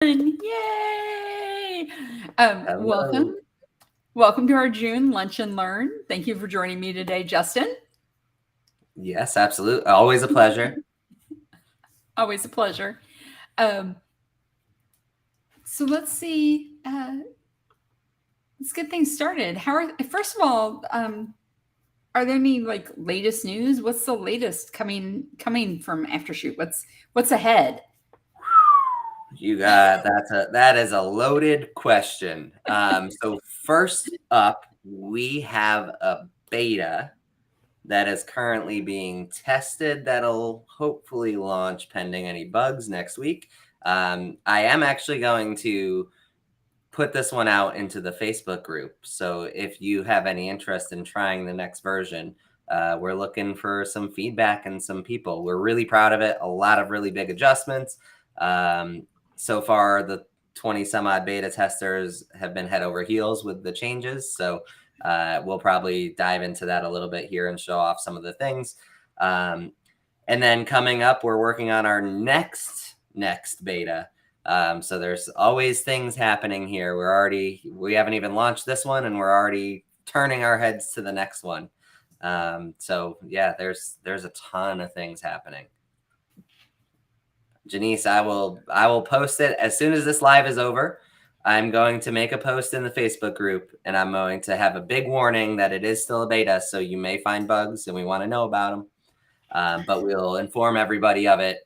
Yay! Hello. Welcome to our June Lunch and Learn. Thank you for joining me today, Justin. Yes, absolutely. Always a pleasure. Always a pleasure. Um, so let's see. Let's get things started. First of all, are there any latest news? What's the latest coming from AfterShoot? What's ahead? That is a loaded question. So first up, we have a beta that is currently being tested that'll hopefully launch pending any bugs next week. I am actually going to put this one out into the Facebook group. So if you have any interest in trying the next version, we're looking for some feedback and some people. We're really proud of it. A lot of really big adjustments. So far, the 20 some odd beta testers have been head over heels with the changes. So we'll probably dive into that a little bit here and show off some of the things. And then coming up, we're working on our next beta. So there's always things happening here. We haven't even launched this one and we're already turning our heads to the next one. So yeah, there's a ton of things happening. Janice, I will post it as soon as this live is over. I'm going to make a post in the Facebook group and I'm going to have a big warning that it is still a beta. So you may find bugs and we want to know about them. But we'll inform everybody of it.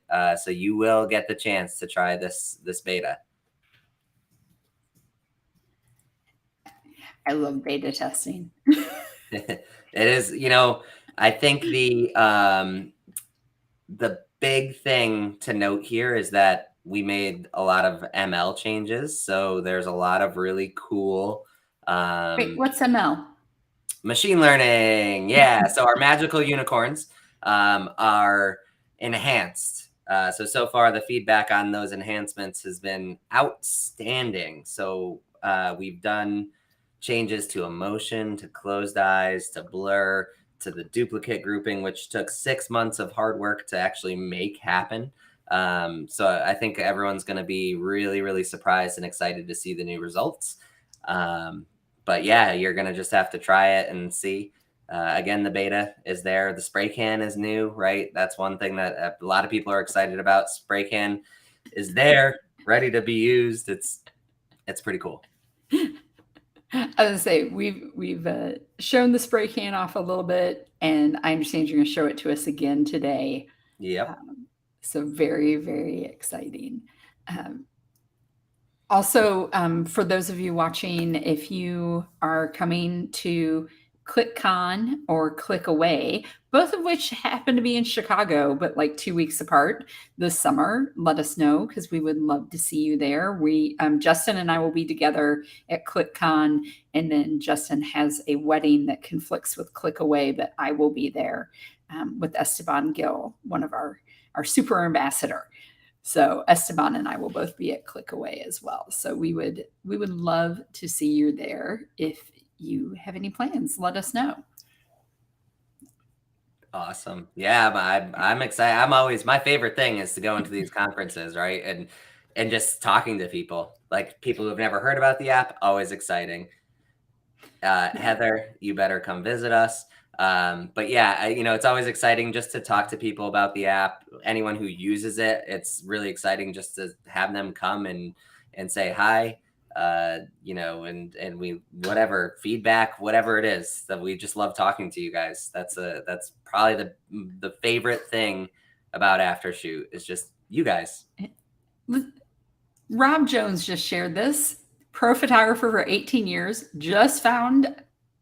So you will get the chance to try this beta. I love beta testing. It is, I think the big thing to note here is that we made a lot of ML changes. So there's a lot of really cool Wait, what's ML? machine learning. Yeah. So our magical unicorns are enhanced. So far, the feedback on those enhancements has been outstanding. So we've done changes to emotion, to closed eyes, to blur, to the duplicate grouping, which took 6 months of hard work to actually make happen. So I think everyone's going to be really, really surprised and excited to see the new results. But yeah, you're going to just have to try it and see. Again, the beta is there. The spray can is new, right? That's one thing that a lot of people are excited about. Spray can is there, ready to be used. It's pretty cool. I was gonna say we've shown the spray can off a little bit, and I understand you're going to show it to us again today. Yep. So very, very exciting. Um, Also, for those of you watching, if you are coming to ClickCon or Click Away, both of which happen to be in Chicago, but like 2 weeks apart this summer, let us know because we would love to see you there. Justin and I will be together at ClickCon, and then Justin has a wedding that conflicts with Click Away, but I will be there with Esteban Gill, one of our super ambassador. So Esteban and I will both be at Click Away as well. So we would love to see you there. If you have any plans, let us know. Awesome. Yeah, I'm excited. My favorite thing is to go into these conferences, right? And just talking to people, like people who've never heard about the app, always exciting. Heather, you better come visit us. But yeah, it's always exciting just to talk to people about the app. Anyone who uses it, it's really exciting just to have them come and say hi. And we whatever feedback, whatever it is, that we just love talking to you guys. That's probably the favorite thing about AfterShoot is just you guys. Rob Jones just shared this. Pro photographer for 18 years, just found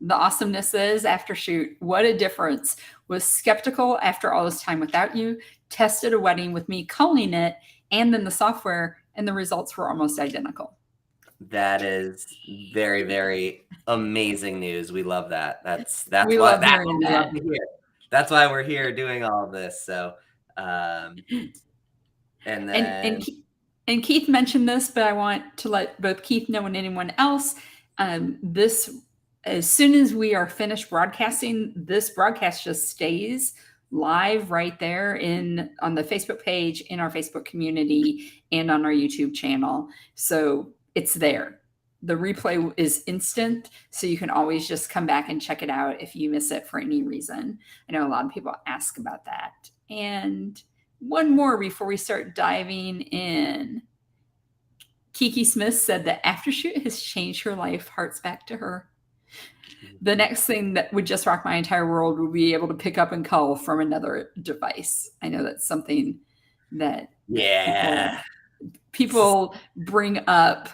the awesomeness that is AfterShoot. What a difference. Was skeptical after all this time without you, tested a wedding with me calling it, and then the software, and the results were almost identical. That is very, very amazing news. We love that. That's We what love hearing we that. love to hear. That's why we're here doing all of this. So, and And then and Keith mentioned this, but I want to let both Keith know and anyone else. This, as soon as we are finished broadcasting, this broadcast just stays live right there on the Facebook page, in our Facebook community, and on our YouTube channel. So it's there. The replay is instant, so you can always just come back and check it out if you miss it for any reason. I know a lot of people ask about that. And one more before we start diving in. Kiki Smith said that AfterShoot has changed her life, hearts back to her. The next thing that would just rock my entire world would be able to pick up and call from another device. I know that's something that Yeah. people bring up.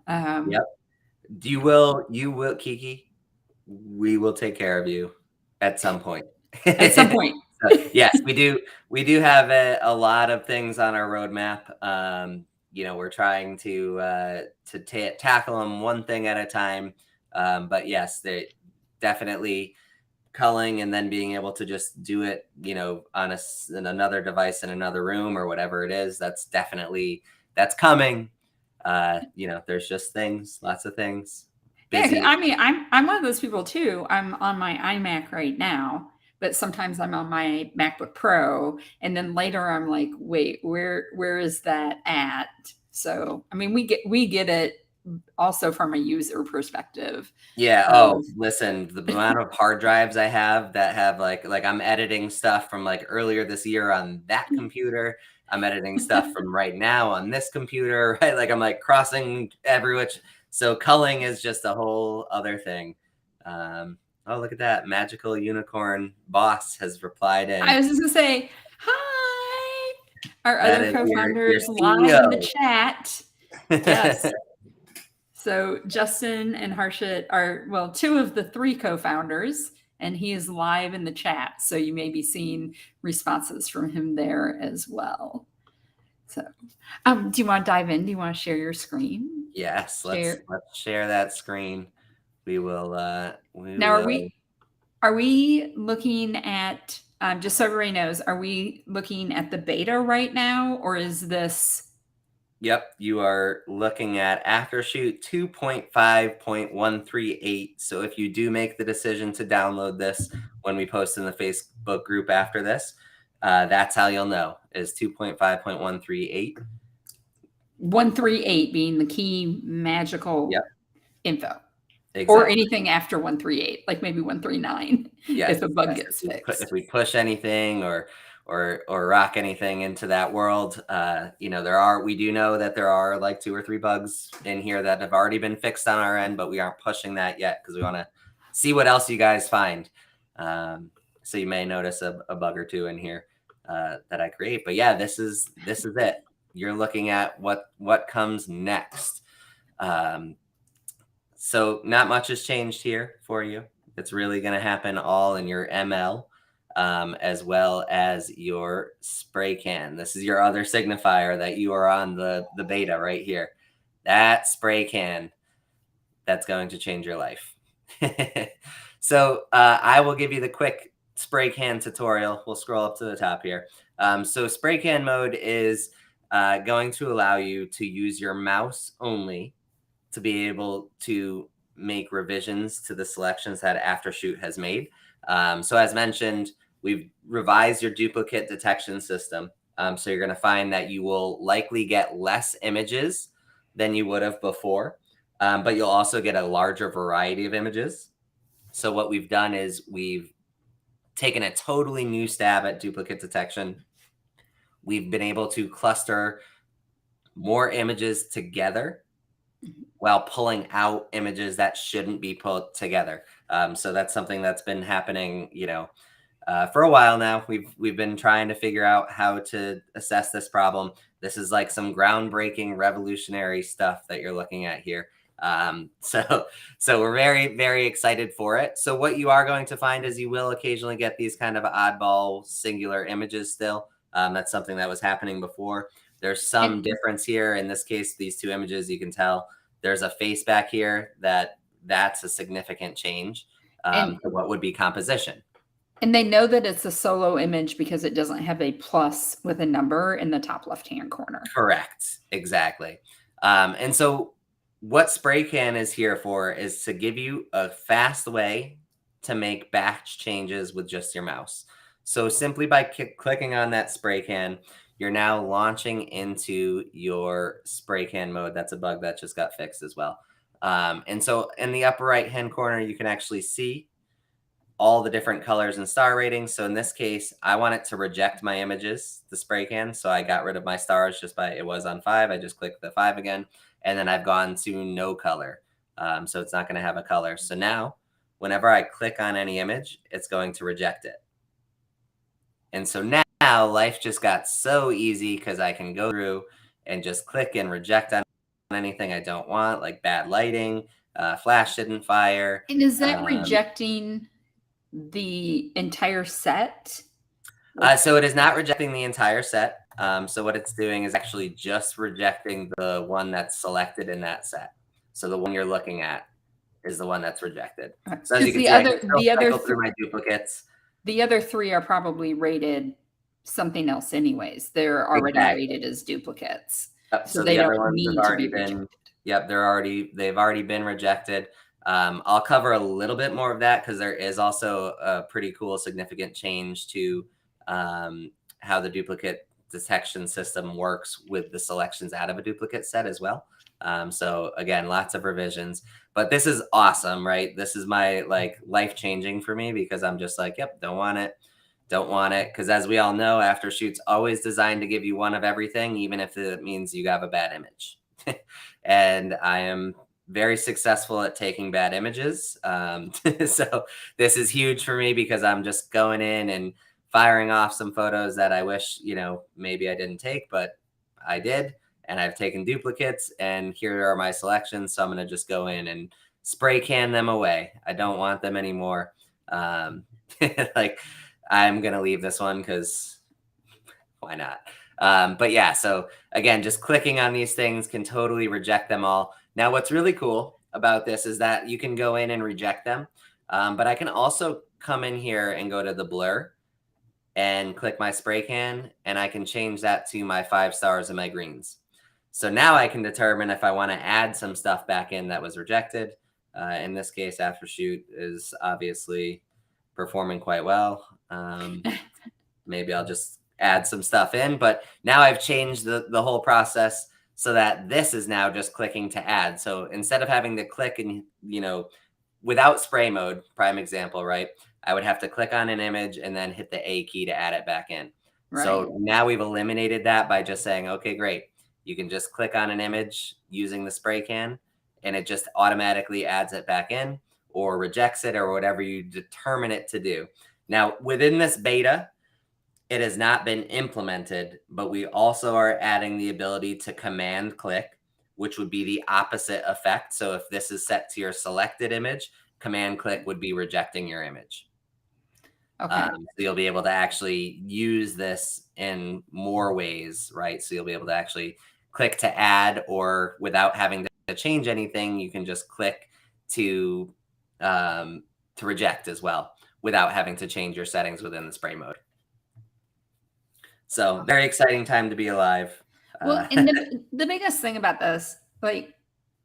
Yep. You will, Kiki. We will take care of you at some point. At some point. So, yes, we do. We do have a lot of things on our roadmap. We're trying to tackle them one thing at a time. But yes, they definitely culling and then being able to just do it, on in another device in another room or whatever it is. That's coming. There's just lots of things. Busy. Yeah, I mean, I'm one of those people too. I'm on my iMac right now, but sometimes I'm on my MacBook Pro, and then later I'm like, wait, where is that at? So, I mean, we get it also from a user perspective. Yeah. Oh, listen, the amount of hard drives I have that have like I'm editing stuff from like earlier this year on that computer. I'm editing stuff from right now on this computer, right? Like I'm like crossing every which. So culling is just a whole other thing. Oh, look at that. Magical Unicorn Boss has replied in. I was just gonna say, hi. Our That other co-founder your is live in the CEO. chat. Yes. So Justin and Harshit are, well, two of the three co-founders, and he is live in the chat. So you may be seeing responses from him there as well. So do you want to dive in? Do you want to share your screen? Yes, let's share that screen. We will now are we looking at just so everybody knows, are we looking at the beta right now, or is this? Yep, you are looking at AfterShoot 2.5.138. So if you do make the decision to download this when we post in the Facebook group after this, that's how you'll know, is 2.5.138. 138 being the key magical info. Exactly. Or anything after 138, like maybe 139, if a bug gets fixed. If we push anything or rock anything into that world, we do know that there are like 2 or 3 bugs in here that have already been fixed on our end, but we aren't pushing that yet because we want to see what else you guys find. So you may notice a bug or 2 in here that I create. But yeah, this is it. You're looking at what comes next. So not much has changed here for you. It's really going to happen all in your ML, as well as your spray can. This is your other signifier that you are on the beta right here. That spray can, that's going to change your life. So I will give you the quick spray can tutorial. We'll scroll up to the top here. So spray can mode is going to allow you to use your mouse only to be able to make revisions to the selections that AfterShoot has made. So as mentioned, we've revised your duplicate detection system. So you're going to find that you will likely get less images than you would have before, but you'll also get a larger variety of images. So what we've done is we've taken a totally new stab at duplicate detection. We've been able to cluster more images together while pulling out images that shouldn't be put together. So that's something that's been happening, for a while now. We've been trying to figure out how to assess this problem. This is like some groundbreaking, revolutionary stuff that you're looking at here. So we're very, very excited for it. So what you are going to find is you will occasionally get these kind of oddball singular images still. That's something that was happening before. There's some difference here. In this case, these 2 images, you can tell there's a face back here that's a significant change to what would be composition. And they know that it's a solo image because it doesn't have a plus with a number in the top left-hand corner. Correct. Exactly. And so what spray can is here for is to give you a fast way to make batch changes with just your mouse. So simply by clicking on that spray can, you're now launching into your spray can mode. That's a bug that just got fixed as well. And so in the upper right-hand corner, you can actually see all the different colors and star ratings. So in this case, I want it to reject my images, the spray can. So I got rid of my stars just by, it was on 5. I just clicked the 5 again, and then I've gone to no color. So it's not going to have a color. So now whenever I click on any image, it's going to reject it. And so now life just got so easy because I can go through and just click and reject on anything I don't want, like bad lighting, flash didn't fire. And is that rejecting the entire set? So it is not rejecting the entire set. So what it's doing is actually just rejecting the one that's selected in that set. So the one you're looking at is the one that's rejected. So as you can see, I can still cycle through my duplicates. The other 3 are probably rated something else anyways. They're already rated as duplicates. Yep. So they don't need to be rejected. Yep, they've already been rejected. I'll cover a little bit more of that because there is also a pretty cool significant change to how the duplicate detection system works with the selections out of a duplicate set as well. So again, lots of revisions, but this is awesome, right? This is my life-changing for me because I'm just like, yep, don't want it. Because as we all know, AfterShoot's always designed to give you one of everything, even if it means you have a bad image. And I am very successful at taking bad images. So this is huge for me because I'm just going in and firing off some photos that I wish, maybe I didn't take, but I did. And I've taken duplicates, and here are my selections. So I'm going to just go in and spray can them away. I don't want them anymore. I'm going to leave this one because why not? But yeah, so again, just clicking on these things can totally reject them all. Now, what's really cool about this is that you can go in and reject them. But I can also come in here and go to the blur and click my spray can, and I can change that to my 5 stars and my greens. So now I can determine if I want to add some stuff back in that was rejected. In this case, AfterShoot is obviously performing quite well. Maybe I'll just add some stuff in, but now I've changed the whole process so that this is now just clicking to add. So instead of having to click and, without spray mode, prime example, right? I would have to click on an image and then hit the A key to add it back in. Right. So now we've eliminated that by just saying, okay, great. You can just click on an image using the spray can and it just automatically adds it back in or rejects it or whatever you determine it to do. Now, within this beta, it has not been implemented, but we also are adding the ability to command click, which would be the opposite effect. So if this is set to your selected image, command click would be rejecting your image. Okay. So you'll be able to actually use this in more ways, right? So you'll be able to actually click to add, or without having to change anything, you can just click to reject as well without having to change your settings within the spray mode. So very exciting time to be alive. Well, and the biggest thing about this,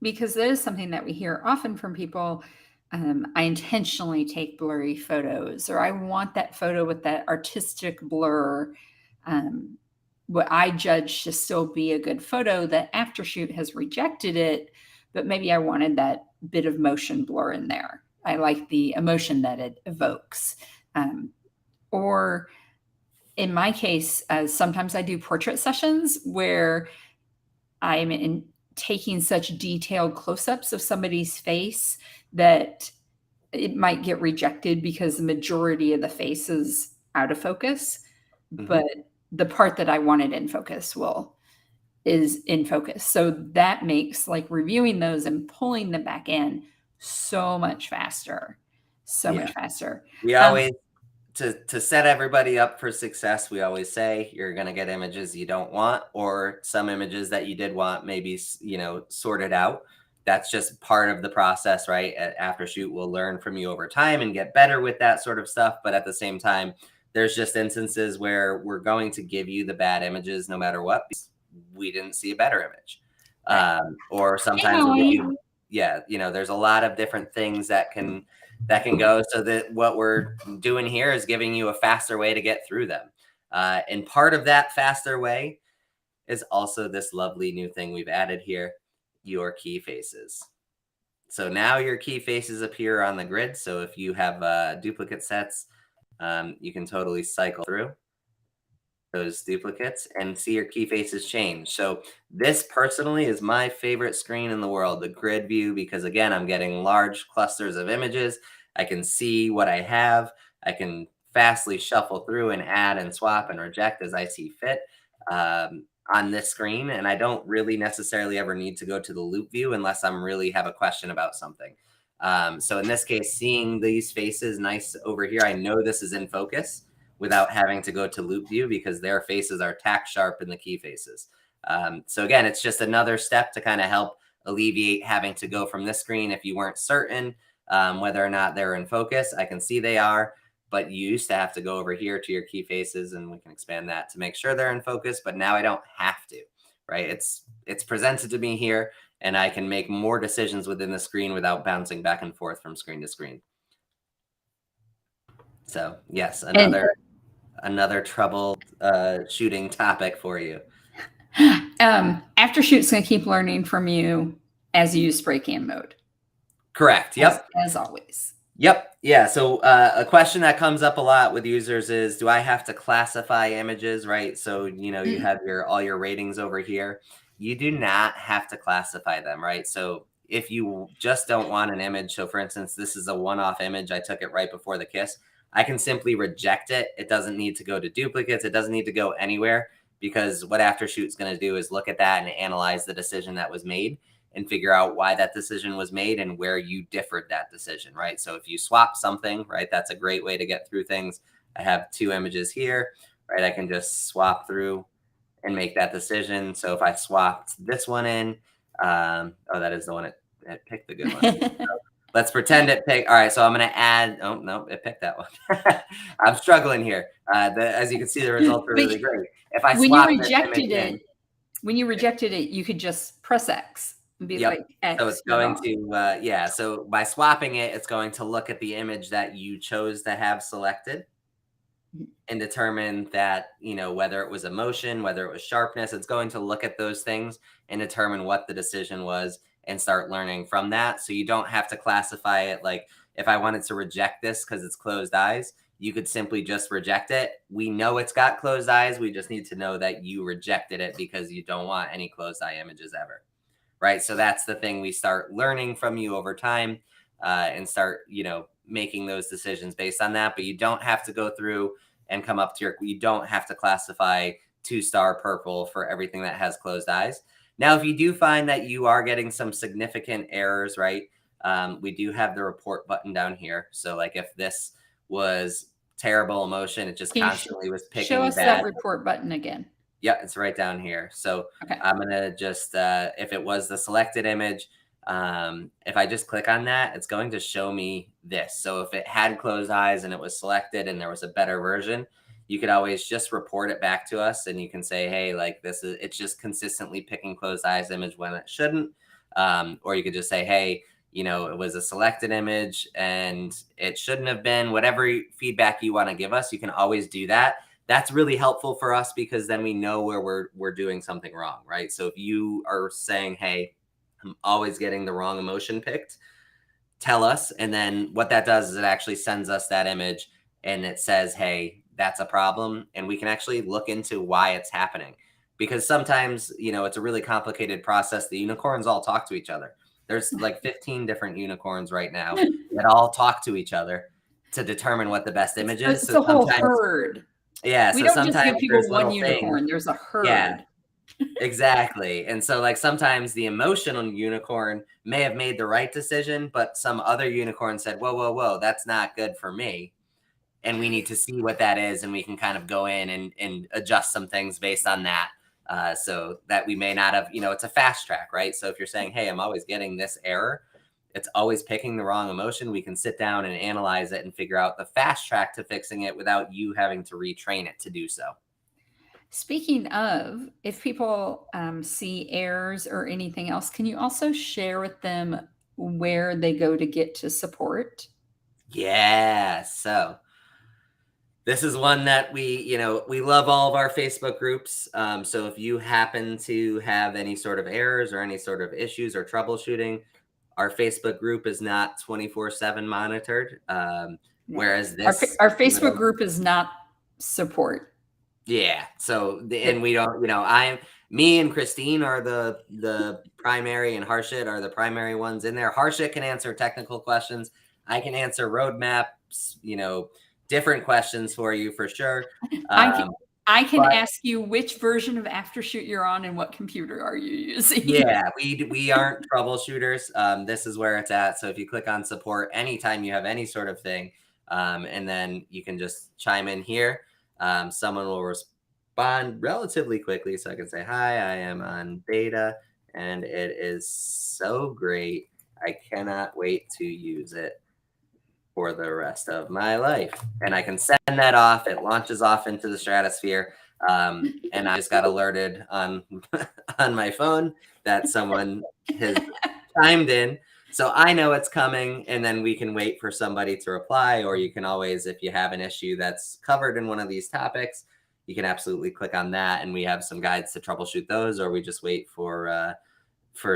because that is something that we hear often from people, I intentionally take blurry photos, or I want that photo with that artistic blur. What I judge to still be a good photo, that AfterShoot has rejected it, but maybe I wanted that bit of motion blur in there. I like the emotion that it evokes. Or in my case, sometimes I do portrait sessions where I'm taking such detailed close-ups of somebody's face that it might get rejected because the majority of the face is out of focus. Mm-hmm. But the part that I wanted in focus is in focus. So that makes reviewing those and pulling them back in so much faster. Much faster. We always, to set everybody up for success, we always say you're going to get images you don't want, or some images that you did want, maybe, sorted out. That's just part of the process, right? At AfterShoot, we'll learn from you over time and get better with that sort of stuff. But at the same time, there's just instances where we're going to give you the bad images no matter what, because we didn't see a better image. Or sometimes we'll give you yeah, there's a lot of different things that can go. So that what we're doing here is giving you a faster way to get through them. And part of that faster way is also this lovely new thing we've added here, your key faces. So now your key faces appear on the grid. So if you have duplicate sets, you can totally cycle through those duplicates and see your key faces change. So this personally is my favorite screen in the world, the grid view, because again, I'm getting large clusters of images. I can see what I have. I can fastly shuffle through and add and swap and reject as I see fit on this screen. And I don't really necessarily ever need to go to the loop view unless I'm really have a question about something. So in this case, seeing these faces nice over here, I know this is in focus without having to go to loop view because their faces are tack sharp in the key faces. So again, it's just another step to kind of help alleviate having to go from this screen if you weren't certain whether or not they're in focus. I can see they are, but you used to have to go over here to your key faces, and we can expand that to make sure they're in focus, but now I don't have to, right? It's presented to me here, and I can make more decisions within the screen without bouncing back and forth from screen to screen. So yes, another trouble shooting topic for you. AfterShoot's going to keep learning from you as you use spray can mode. Correct. Yep. As always. Yep. Yeah. So a question that comes up a lot with users is, do I have to classify images, right? So, you have all your ratings over here. You do not have to classify them, right? So if you just don't want an image, so for instance, this is a one-off image. I took it right before the kiss. I can simply reject it. It doesn't need to go to duplicates. It doesn't need to go anywhere, because what AfterShoot's going to do is look at that and analyze the decision that was made and figure out why that decision was made and where you differed that decision, right? So if you swap something, right, that's a great way to get through things. I have two images here, right? I can just swap through and make that decision. So if I swapped this one in, that is the one it picked the good one. So let's pretend it picked. All right, so I'm going to add. Oh no, it picked that one. I'm struggling here. As you can see, the results are really great. If I swap when you rejected it, you could just press X and be like X. So it's going to So by swapping it, it's going to look at the image that you chose to have selected and determine that, whether it was emotion, whether it was sharpness, it's going to look at those things and determine what the decision was and start learning from that. So you don't have to classify it. Like if I wanted to reject this because it's closed eyes, you could simply just reject it. We know it's got closed eyes. We just need to know that you rejected it because you don't want any closed eye images ever. Right. So that's the thing we start learning from you over time and start, making those decisions based on that. But you don't have to go through and come up to you don't have to classify 2-star purple for everything that has closed eyes. Now, if you do find that you are getting some significant errors, right, we do have the report button down here. So like if this was terrible emotion, it just constantly was picking show us bad. that report button again. Yeah, it's right down here. So I'm going to just, if it was the selected image, if I just click on that, it's going to show me this. So if it had closed eyes and it was selected and there was a better version, you could always just report it back to us. And you can say, hey, like it's just consistently picking closed eyes image when it shouldn't. Or you could just say, hey, it was a selected image and it shouldn't have been. Whatever feedback you want to give us, you can always do that. That's really helpful for us because then we know where we're doing something wrong, right? So if you are saying, hey, I'm always getting the wrong emotion picked, tell us. And then what that does is it actually sends us that image and it says, hey, that's a problem. And we can actually look into why it's happening. Because sometimes, it's a really complicated process. The unicorns all talk to each other. There's like 15 different unicorns right now that all talk to each other to determine what the best image is. It's a whole herd. Yeah, we so don't sometimes just give people there's one little unicorn. things. There's a herd. Yeah, exactly. And so like sometimes the emotional unicorn may have made the right decision, but some other unicorn said, whoa, that's not good for me. And we need to see what that is. And we can kind of go in and adjust some things based on that. So that we may not have, it's a fast track, right? So if you're saying, hey, I'm always getting this error, it's always picking the wrong emotion, we can sit down and analyze it and figure out the fast track to fixing it without you having to retrain it to do so. Speaking of, if people see errors or anything else, can you also share with them where they go to get to support? Yeah. So this is one that we love all of our Facebook groups. So if you happen to have any sort of errors or any sort of issues or troubleshooting, our Facebook group is not 24/7 monitored. No. Whereas this Our Facebook little group is not support. Yeah. So and It, we don't, me and Christine are the primary, and Harshit are the primary ones in there. Harshit can answer technical questions. I can answer roadmaps, different questions for you for sure. I can Um, I can but ask you which version of AfterShoot you're on and what computer are you using. yeah, we aren't troubleshooters. This is where it's at. So if you click on support anytime you have any sort of thing, and then you can just chime in here. Someone will respond relatively quickly, so I can say, "Hi, I am on beta, and it is so great. I cannot wait to use it for the rest of my life." And I can send that off. It launches off into the stratosphere. And I just got alerted on on my phone that someone has chimed in. So I know it's coming, and then we can wait for somebody to reply. Or you can always, if you have an issue that's covered in one of these topics, you can absolutely click on that, and we have some guides to troubleshoot those. Or we just wait for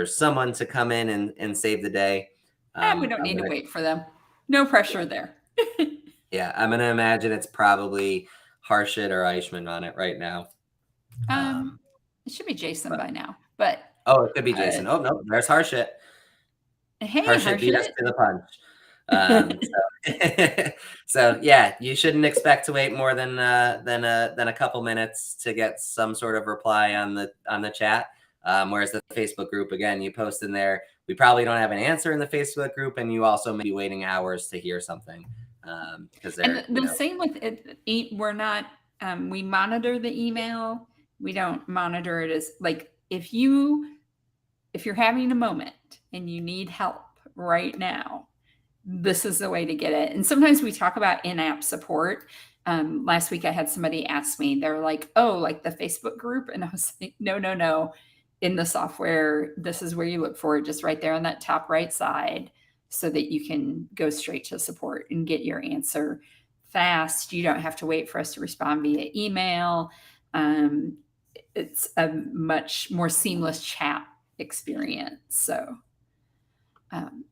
someone to come in and save the day. We don't I'm need to gonna wait for them. No pressure there. Yeah, I'm gonna imagine it's probably Harshit or Eichmann on it right now. Um, Um, it should be Jason but by now. But oh, it could be uh, Jason. Oh no, there's Harshit. hey, Harshit beat us Harshit. to the punch. So, so yeah, you shouldn't expect to wait more than a couple minutes to get some sort of reply on the chat. Whereas the Facebook group, again, you post in there. We probably don't have an answer in the Facebook group, and you also may be waiting hours to hear something because And they're the same with it. We're not. We monitor the email. We don't monitor it as like if you're having a moment and you need help right now, this is the way to get it. And sometimes we talk about in-app support. Last week I had somebody ask me, they're like, oh, like the Facebook group. And I was like, no, no, no. In the software, this is where you look for it, just right there on that top right side, so that you can go straight to support and get your answer fast. You don't have to wait for us to respond via email. Um, it's a much more seamless chat experience. So um,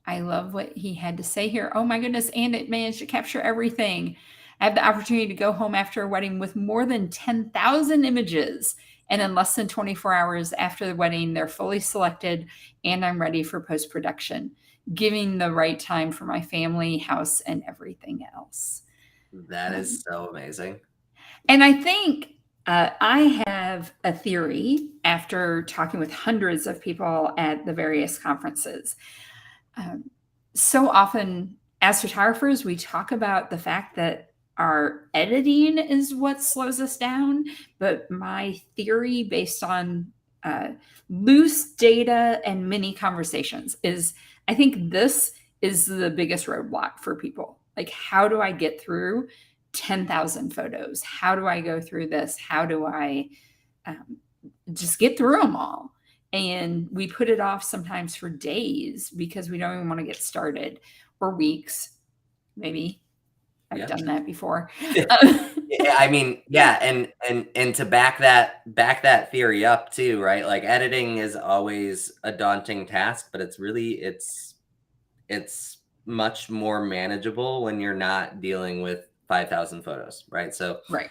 I love what he had to say here. Oh my goodness. And it managed to capture everything. I have the opportunity to go home after a wedding with more than 10,000 images. And in less than 24 hours after the wedding, they're fully selected and I'm ready for post production, giving the right time for my family, house, and everything else. That is so amazing. And I think I have a theory after talking with hundreds of people at the various conferences. Um, so often, as photographers, we talk about the fact that our editing is what slows us down. But my theory, based on loose data and many conversations, is I think this is the biggest roadblock for people. Like, how do I get through 10,000 photos? How do I go through this? How do I um, just get through them all? And we put it off sometimes for days because we don't even want to get started, or weeks, maybe. I've Yeah. done that before. Yeah, I mean, yeah, and to back that theory up too, right? Like editing is always a daunting task, but it's much more manageable when you're not dealing with 5,000 photos, right? So Right.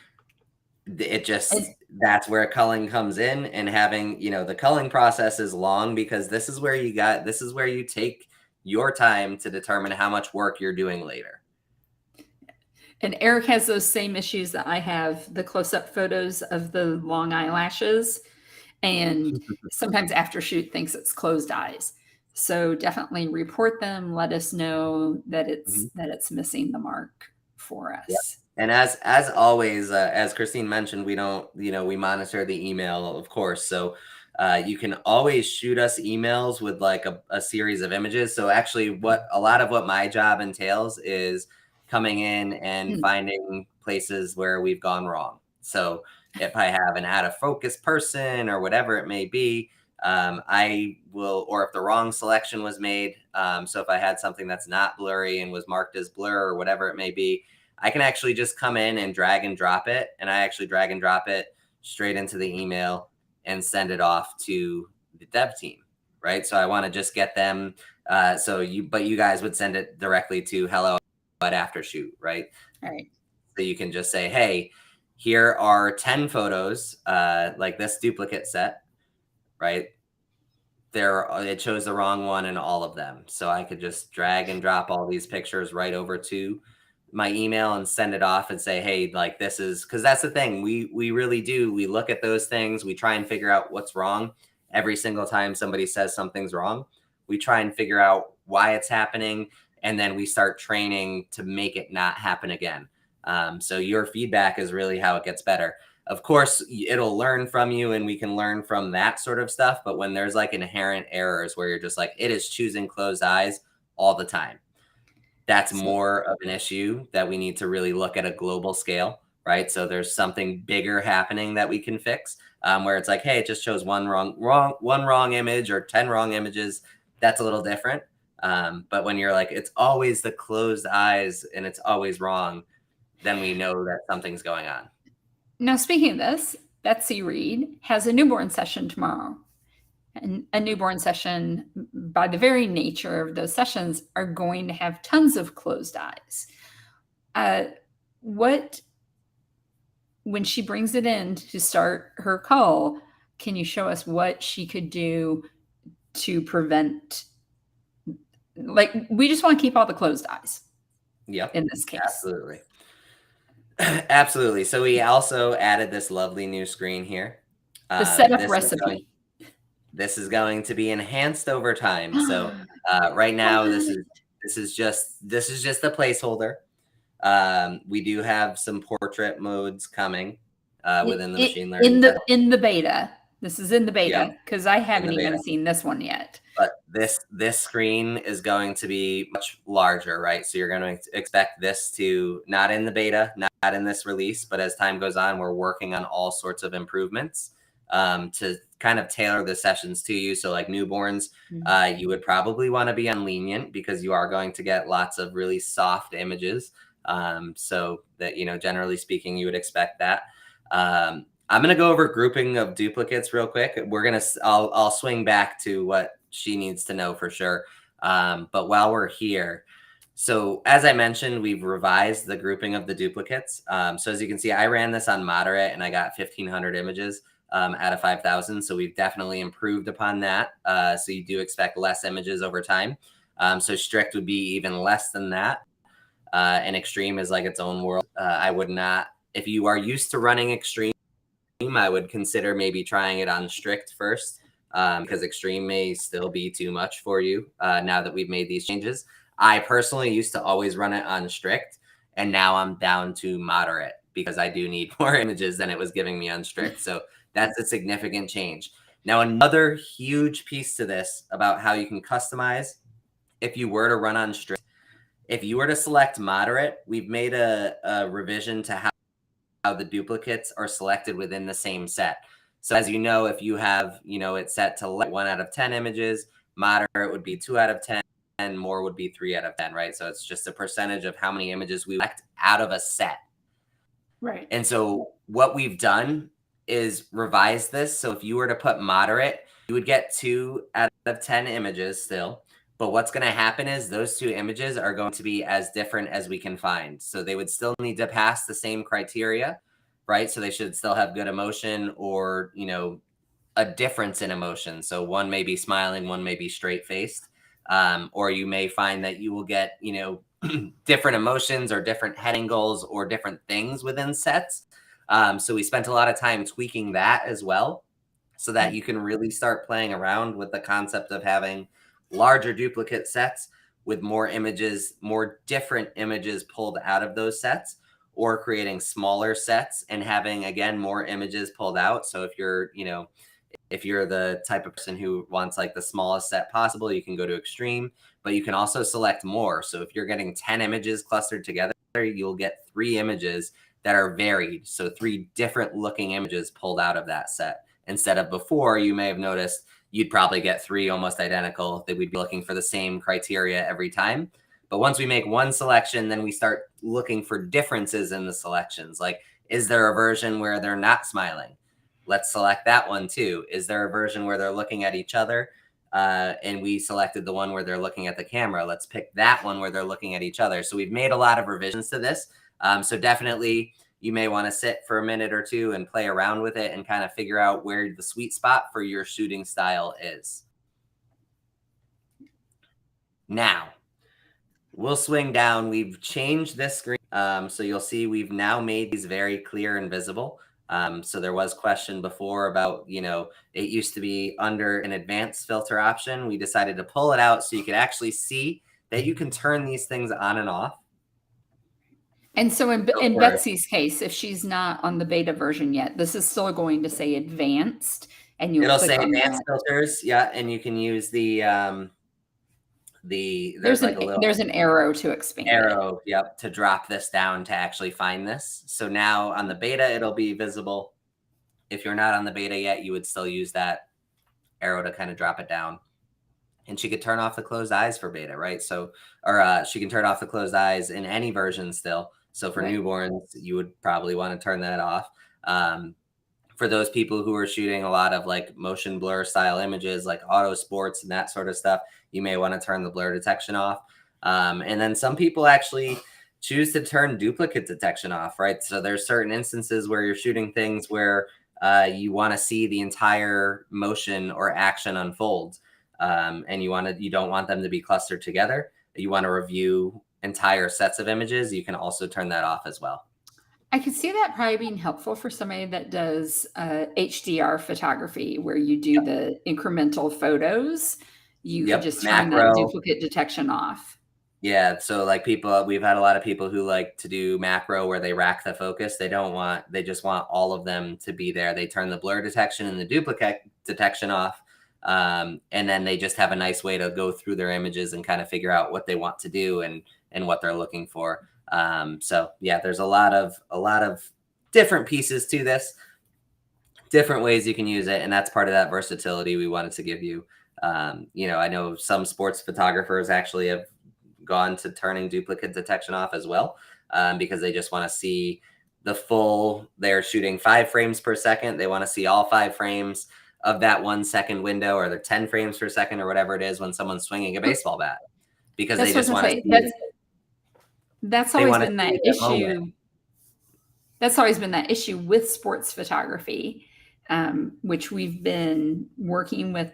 it And, just that's where culling comes in, and having, the culling process is long because this is where you take your time to determine how much work you're doing later. and Eric has those same issues that I have, the close-up photos of the long eyelashes. And sometimes AfterShoot thinks it's closed eyes. So definitely report them. Let us know that Mhm. it's missing the mark for Yeah. us. And as always, as Christine mentioned, we don't, we monitor the email, of course. So you can always shoot us emails with like a series of images. So actually, what a lot of what my job entails is coming in and Mm. finding places where we've gone wrong. So if I have an out of focus person or whatever it may be, I will, or if the wrong selection was made, so if I had something that's not blurry and was marked as blur or whatever it may be, I can actually just come in and drag and drop it. And I actually drag and drop it straight into the email and send it off to the dev team, right? So I want to just get them. But you guys would send it directly to hello@AfterShoot, right? All right. So you can just say, hey, here are 10 photos, like this duplicate set, right? It shows the wrong one in all of them. So I could just drag and drop all these pictures right over to my email and send it off and say, hey, like this is, because that's the thing. We really do. We look at those things. We try and figure out what's wrong every single time somebody says something's wrong. We try and figure out why it's happening. And then we start training to make it not happen again. So your feedback is really how it gets better. Of course, it'll learn from you and we can learn from that sort of stuff. But when there's like inherent errors where you're just like, it is choosing closed eyes all the time, that's more of an issue that we need to really look at a global scale, right? So there's something bigger happening that we can fix, where it's like, hey, it just shows one wrong image or 10 wrong images. That's a little different. But when you're like, it's always the closed eyes and it's always wrong, then we know that something's going on. Now, speaking of this, Betsy Reed has a newborn session tomorrow. And a newborn session, by the very nature of those sessions, are going to have tons of closed eyes. When she brings it in to start her call, can you show us what she could do to prevent, like, we just want to keep all the closed eyes. Yep. In this case. Absolutely. Absolutely. So we also added this lovely new screen here. The setup recipe. This is going to be enhanced over time. So right now, this is just a placeholder. We do have some portrait modes coming within the machine learning. In the beta. This is in the beta because I haven't even seen this one yet. But this screen is going to be much larger, right? So you're going to expect this to, not in the beta, not in this release, but as time goes on, we're working on all sorts of improvements to kind of tailor the sessions to you. So like newborns, you would probably want to be on lenient because you are going to get lots of really soft images. So that, generally speaking, you would expect that. I'm going to go over grouping of duplicates real quick. I'll swing back to what she needs to know for sure. But while we're here, so as I mentioned, we've revised the grouping of the duplicates. So as you can see, I ran this on moderate and I got 1,500 images out of 5,000. So we've definitely improved upon that. So you do expect less images over time. So strict would be even less than that. And extreme is like its own world. I would not, if you are used to running extreme, I would consider maybe trying it on strict first, because extreme may still be too much for you now that we've made these changes. I personally used to always run it on strict, and now I'm down to moderate because I do need more images than it was giving me on strict. So that's a significant change. Now, another huge piece to this about how you can customize if you were to run on strict, if you were to select moderate, we've made a revision to how the duplicates are selected within the same set. So as you know, if you have, it's set to 1 out of 10 images, moderate would be 2 out of 10, and more would be 3 out of 10, right? So it's just a percentage of how many images we select out of a set. Right. And so what we've done is revise this. So if you were to put moderate, you would get 2 out of 10 images still. But what's going to happen is those 2 images are going to be as different as we can find. So they would still need to pass the same criteria, right? So they should still have good emotion or, a difference in emotion. So one may be smiling, one may be straight faced. Or you may find that you will get, different emotions or different head angles or different things within sets. So we spent a lot of time tweaking that as well, so that you can really start playing around with the concept of having larger duplicate sets with more images, more different images pulled out of those sets, or creating smaller sets and having, again, more images pulled out. So if you're the type of person who wants like the smallest set possible, you can go to extreme, but you can also select more. So if you're getting 10 images clustered together, you'll get 3 images that are varied. So 3 different looking images pulled out of that set. Instead of before, you may have noticed you'd probably get 3 almost identical that we'd be looking for the same criteria every time. But once we make one selection, then we start looking for differences in the selections. Like, is there a version where they're not smiling? Let's select that one too. Is there a version where they're looking at each other? And we selected the one where they're looking at the camera. Let's pick that one where they're looking at each other. So we've made a lot of revisions to this. So definitely you may want to sit for a minute or two and play around with it and kind of figure out where the sweet spot for your shooting style is. Now, we'll swing down. We've changed this screen. So you'll see we've now made these very clear and visible. So there was question before about, it used to be under an advanced filter option. We decided to pull it out so you could actually see that you can turn these things on and off. And so in Betsy's case, if she's not on the beta version yet, this is still going to say advanced, and it'll say advanced filters. Yeah. And you can use there's an arrow to expand yep, to drop this down to actually find this. So now on the beta it'll be visible. If you're not on the beta yet, you would still use that arrow to kind of drop it down. And she could turn off the closed eyes for beta, right? So she can turn off the closed eyes in any version still. So for newborns, you would probably want to turn that off. For those people who are shooting a lot of like motion blur style images, like auto sports and that sort of stuff, you may want to turn the blur detection off. And then some people actually choose to turn duplicate detection off, right? So there's certain instances where you're shooting things where you want to see the entire motion or action unfold. And you don't want them to be clustered together. You want to review entire sets of images. You can also turn that off as well. I could see that probably being helpful for somebody that does HDR photography, where you do the incremental photos. You could just turn that duplicate detection off. Yeah. So like we've had a lot of people who like to do macro where they rack the focus. They just want all of them to be there. They turn the blur detection and the duplicate detection off. And then they just have a nice way to go through their images and kind of figure out what they want to do and what they're looking for. So yeah, there's a lot of different pieces to this, different ways you can use it. And that's part of that versatility we wanted to give you. I know some sports photographers actually have gone to turning duplicate detection off as well, because they just want to see the full, they're shooting 5 frames per second. They want to see all 5 frames of that 1 second window, or they're 10 frames per second or whatever it is when someone's swinging a baseball bat, because they just want to see. That's always been that issue. That's always been that issue with sports photography, which we've been working with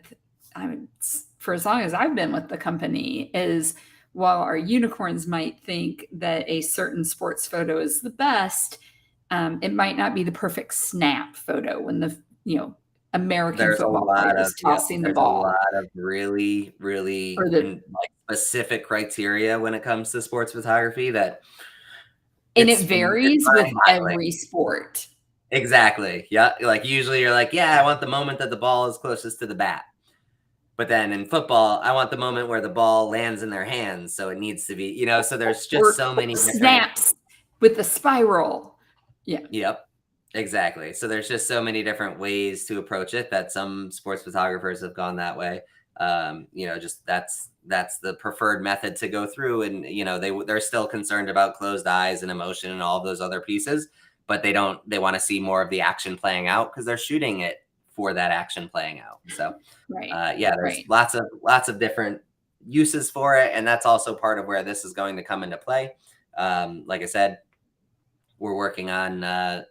for as long as I've been with the company, is while our unicorns might think that a certain sports photo is the best, it might not be the perfect snap photo when the American football player is tossing the ball. There's a lot of really, really specific criteria when it comes to sports photography and it varies with every sport. Exactly. Yeah. Like usually you're like, yeah, I want the moment that the ball is closest to the bat. But then in football, I want the moment where the ball lands in their hands. So it needs to be, so there's just so many snaps with the spiral. Yeah. Yep. Exactly. So there's just so many different ways to approach it that some sports photographers have gone that way. Just that's the preferred method to go through. And, they're still concerned about closed eyes and emotion and all of those other pieces, but they want to see more of the action playing out because they're shooting it for that action playing out. So, there's lots of different uses for it. And that's also part of where this is going to come into play. Like I said, we're working on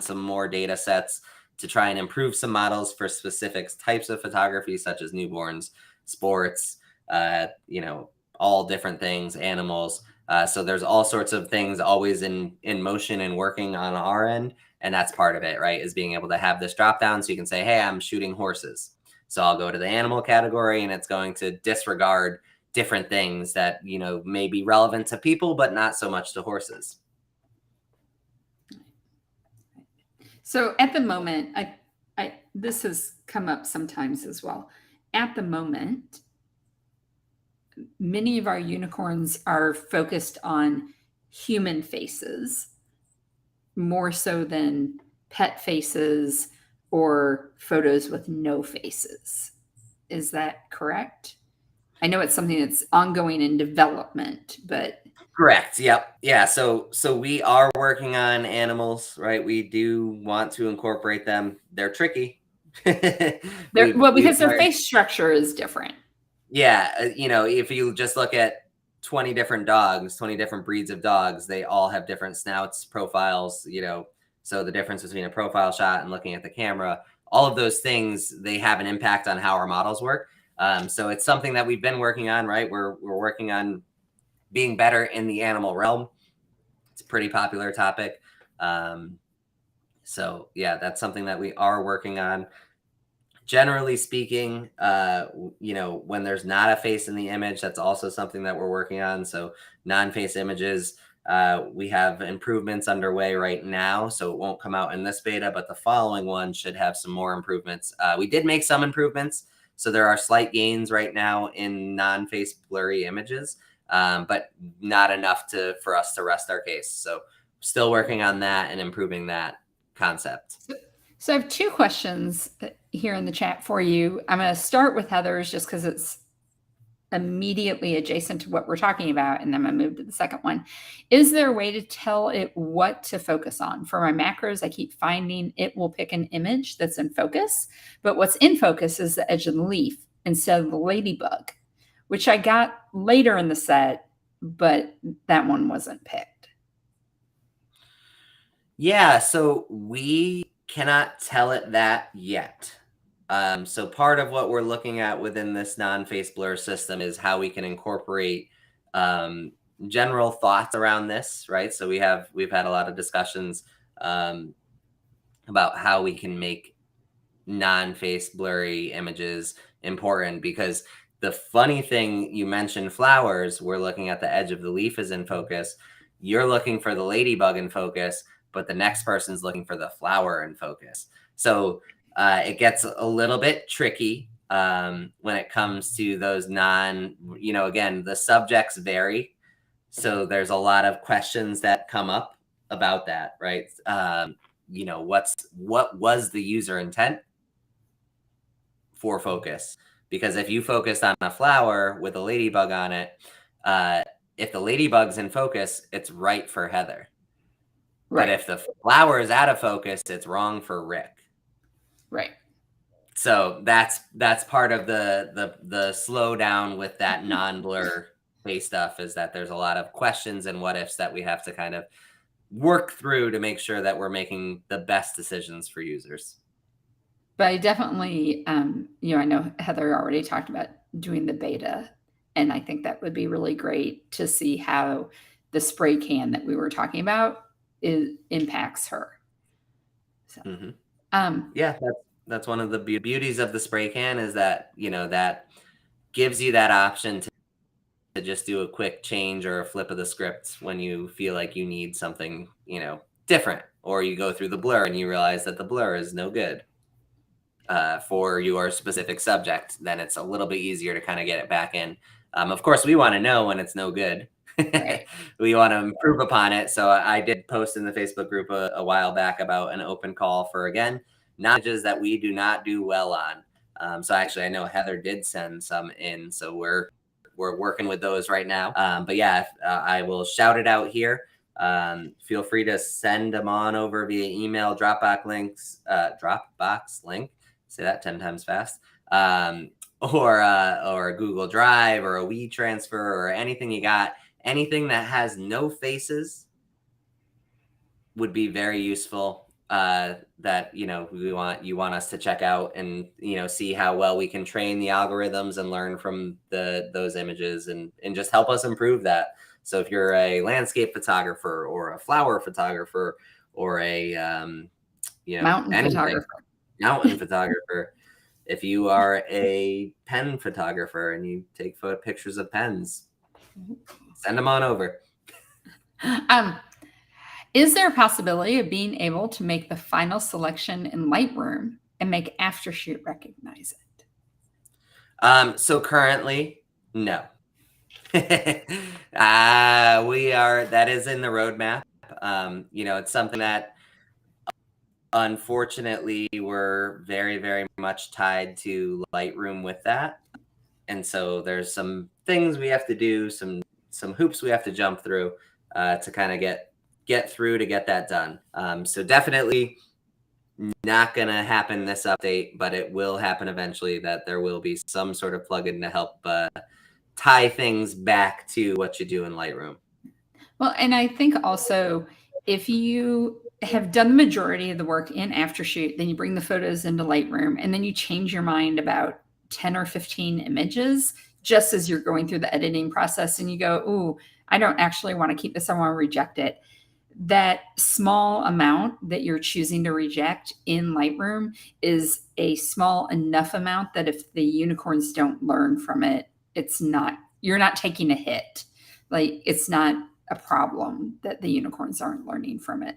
some more data sets to try and improve some models for specific types of photography, such as newborns, sports, all different things, animals. So there's all sorts of things always in motion and working on our end. And that's part of it, right? Is being able to have this drop down. So you can say, hey, I'm shooting horses. So I'll go to the animal category and it's going to disregard different things that, may be relevant to people, but not so much to horses. So at the moment, this has come up sometimes as well. At the moment, many of our unicorns are focused on human faces more so than pet faces or photos with no faces. Is that correct? I know it's something that's ongoing in development, but Correct. Yep. Yeah. So we are working on animals, right? We do want to incorporate them. They're tricky. We've because their learned. face structure is different. Yeah, if you just look at 20 different dogs, 20 different breeds of dogs, they all have different snouts, profiles, so the difference between a profile shot and looking at the camera, all of those things, they have an impact on how our models work. So it's something that we've been working on, right? We're working on being better in the animal realm. It's a pretty popular topic. So yeah, that's something that we are working on. Generally speaking, when there's not a face in the image, that's also something that we're working on. So non-face images, we have improvements underway right now, so it won't come out in this beta, but the following one should have some more improvements. We did make some improvements, so there are slight gains right now in non-face blurry images, but not enough for us to rest our case. So still working on that and improving that concept. So I have two questions here in the chat for you. I'm going to start with Heather's just because it's immediately adjacent to what we're talking about, and then I'm going to move to the second one. Is there a way to tell it what to focus on? For my macros, I keep finding it will pick an image that's in focus, but what's in focus is the edge of the leaf instead of the ladybug, which I got later in the set, but that one wasn't picked. Yeah, so we cannot tell it that yet. So part of what we're looking at within this non-face blur system is how we can incorporate general thoughts around this, right? So we've had a lot of discussions about how we can make non-face blurry images important, because the funny thing, you mentioned flowers, we're looking at the edge of the leaf is in focus. You're looking for the ladybug in focus, but the next person's looking for the flower in focus. So it gets a little bit tricky when it comes to those again, the subjects vary. So there's a lot of questions that come up about that, right? What was the user intent for focus? Because if you focused on a flower with a ladybug on it, if the ladybug's in focus, it's right for Heather. Right. But if the flower is out of focus, it's wrong for Rick. Right. So that's part of the slowdown with that non-blur face stuff, is that there's a lot of questions and what ifs that we have to kind of work through to make sure that we're making the best decisions for users. But I definitely, I know Heather already talked about doing the beta, and I think that would be really great to see how the spray can that we were talking about impacts her. So, yeah, that's one of the beauties of the spray can, is that that gives you that option to just do a quick change or a flip of the script when you feel like you need something different, or you go through the blur and you realize that the blur is no good for your specific subject. Then it's a little bit easier to kind of get it back in. Of course, we want to know when it's no good. Right. We want to improve upon it. So I did post in the Facebook group a while back about an open call for, again, images that we do not do well on. So actually, I know Heather did send some in, so we're working with those right now. But yeah, I will shout it out here. Feel free to send them on over via email, Dropbox link. Say that 10 times fast. Or Google Drive, or a WeTransfer, or anything you got. Anything that has no faces would be very useful. That you want us to check out and see how well we can train the algorithms and learn from those images and just help us improve that. So if you're a landscape photographer or a flower photographer or a mountain photographer, if you are a pen photographer and you take pictures of pens, send them on over. Is there a possibility of being able to make the final selection in Lightroom and make AfterShoot recognize it? So currently, no. That is in the roadmap. It's something that unfortunately, we're very, very much tied to Lightroom with that. And so there's some things we have to do, some hoops we have to jump through to kind of get through to get that done. So definitely not going to happen this update, but it will happen eventually, that there will be some sort of plugin to help tie things back to what you do in Lightroom. Well, and I think also if you have done the majority of the work in AfterShoot, then you bring the photos into Lightroom and then you change your mind about 10 or 15 images just as you're going through the editing process and you go, ooh, I don't actually want to keep this, I want to reject it. That small amount that you're choosing to reject in Lightroom is a small enough amount that if the unicorns don't learn from it, you're not taking a hit. Like, it's not a problem that the unicorns aren't learning from it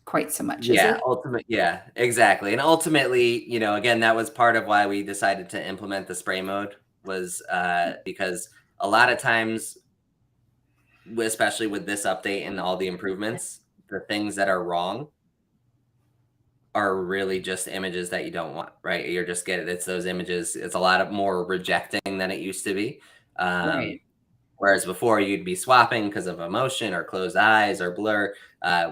quite so much, is it? Yeah, exactly. And ultimately, again, that was part of why we decided to implement the spray mode, was because a lot of times, especially with this update and all the improvements, the things that are wrong are really just images that you don't want, right? You're just getting, it's those images. It's a lot of more rejecting than it used to be. Right. Whereas before you'd be swapping because of emotion or closed eyes or blur.